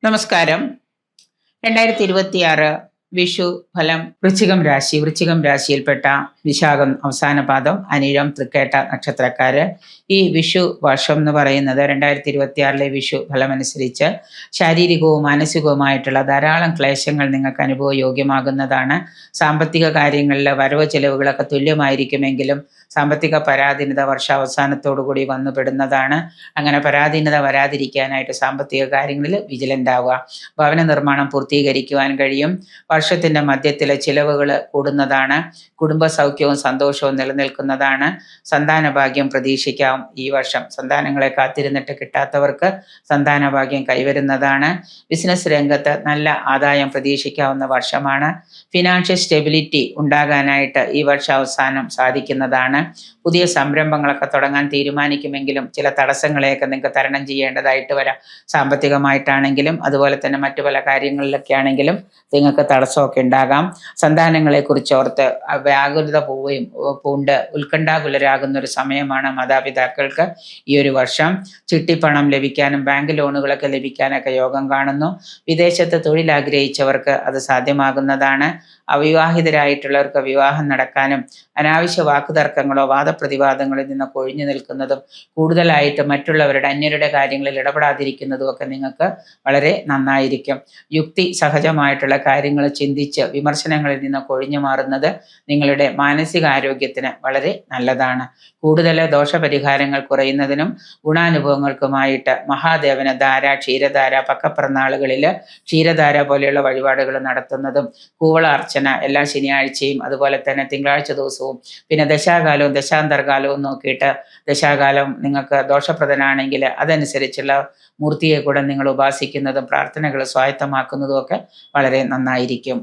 നമസ്കാരം. 2026 വിഷു ഫലം. വൃശ്ചികം രാശിയിൽപ്പെട്ട വിശാഖം അവസാന പാദം, അനിഴം, തൃക്കേട്ട നക്ഷത്രക്കാര്. ഈ വിഷു വർഷം എന്ന് പറയുന്നത് 2026 വിഷു ഫലമനുസരിച്ച് ശാരീരികവും മാനസികവുമായിട്ടുള്ള ധാരാളം ക്ലേശങ്ങൾ നിങ്ങൾക്ക് അനുഭവയോഗ്യമാകുന്നതാണ്. സാമ്പത്തിക കാര്യങ്ങളിൽ വരവ് ചെലവുകളൊക്കെ തുല്യമായിരിക്കുമെങ്കിലും സാമ്പത്തിക പരാധീനത വർഷാവസാനത്തോടുകൂടി വന്നുപെടുന്നതാണ്. അങ്ങനെ പരാധീനത വരാതിരിക്കാനായിട്ട് സാമ്പത്തിക കാര്യങ്ങളിൽ വിജിലൻ്റ് ആവുക. ഭവന നിർമ്മാണം പൂർത്തീകരിക്കുവാൻ കഴിയും. വർഷത്തിൻ്റെ മധ്യത്തിലെ ചിലവുകൾ കൂടുന്നതാണ്. കുടുംബ സൗഖ്യവും സന്തോഷവും നിലനിൽക്കുന്നതാണ്. സന്താന ഭാഗ്യം പ്രതീക്ഷിക്കാം. ഈ വർഷം സന്താനങ്ങളെ കാത്തിരുന്നിട്ട് കിട്ടാത്തവർക്ക് സന്താന ഭാഗ്യം കൈവരുന്നതാണ്. ബിസിനസ് രംഗത്ത് നല്ല ആദായം പ്രതീക്ഷിക്കാവുന്ന വർഷമാണ്. ഫിനാൻഷ്യൽ സ്റ്റെബിലിറ്റി ഉണ്ടാകാനായിട്ട് ഈ വർഷാവസാനം സാധിക്കുന്നതാണ്. പുതിയ സംരംഭങ്ങളൊക്കെ തുടങ്ങാൻ തീരുമാനിക്കുമെങ്കിലും ചില തടസ്സങ്ങളെയൊക്കെ നിങ്ങൾക്ക് തരണം ചെയ്യേണ്ടതായിട്ട് വരാം. സാമ്പത്തികമായിട്ടാണെങ്കിലും അതുപോലെ തന്നെ മറ്റു പല കാര്യങ്ങളിലൊക്കെ ആണെങ്കിലും നിങ്ങൾക്ക് തടസ്സമൊക്കെ ഉണ്ടാകാം. സന്താനങ്ങളെക്കുറിച്ച് ഓർത്ത് വ്യാകുലത പൂണ്ട് ഉത്കണ്ഠാകുലരാകുന്ന ഒരു സമയമാണ് മാതാപിതാക്കൾക്ക് ഈ ഒരു വർഷം. ചിട്ടിപ്പണം ലഭിക്കാനും ബാങ്ക് ലോണുകളൊക്കെ ലഭിക്കാനൊക്കെ യോഗം കാണുന്നു. വിദേശത്ത് തൊഴിൽ ആഗ്രഹിച്ചവർക്ക് അത് സാധ്യമാകുന്നതാണ്. അവിവാഹിതരായിട്ടുള്ളവർക്ക് വിവാഹം നടക്കാനും അനാവശ്യ വാക്കുതർക്കങ്ങളോ വാദപ്രതിവാദങ്ങളിൽ നിന്നൊക്കെ ഒഴിഞ്ഞു നിൽക്കുന്നതും കൂടുതലായിട്ട് മറ്റുള്ളവരുടെ അന്യരുടെ കാര്യങ്ങളിൽ ഇടപെടാതിരിക്കുന്നതും ഒക്കെ നിങ്ങൾക്ക് വളരെ നന്നായിരിക്കും. യുക്തി സഹജമായിട്ടുള്ള കാര്യങ്ങൾ ചിന്തിച്ച് വിമർശനങ്ങളിൽ നിന്നൊക്കെ ഒഴിഞ്ഞു മാറുന്നത് നിങ്ങളുടെ മാനസികാരോഗ്യത്തിന് വളരെ നല്ലതാണ്. കൂടുതൽ ദോഷപരിഹാരങ്ങൾ കുറയുന്നതിനും ഗുണാനുഭവങ്ങൾക്കുമായിട്ട് മഹാദേവന് ധാര, ക്ഷീരധാര, പക്കപ്പിറന്നാളുകളിൽ ക്ഷീരധാര പോലെയുള്ള വഴിപാടുകൾ നടത്തുന്നതും കൂവളാർച്ചന എല്ലാ ശനിയാഴ്ചയും അതുപോലെ തന്നെ തിങ്കളാഴ്ച ദിവസവും പിന്നെ ദശാകാലവും ദശാന്തർകാലവും നോക്കിയിട്ട് ദശാകാലം നിങ്ങൾക്ക് ദോഷപ്രദനാണെങ്കിൽ അതനുസരിച്ചുള്ള മൂർത്തിയെ കൂടെ നിങ്ങൾ ഉപാസിക്കുന്നതും പ്രാർത്ഥനകൾ സ്വായത്തമാക്കുന്നതും ഒക്കെ വളരെ നന്നായിരിക്കും.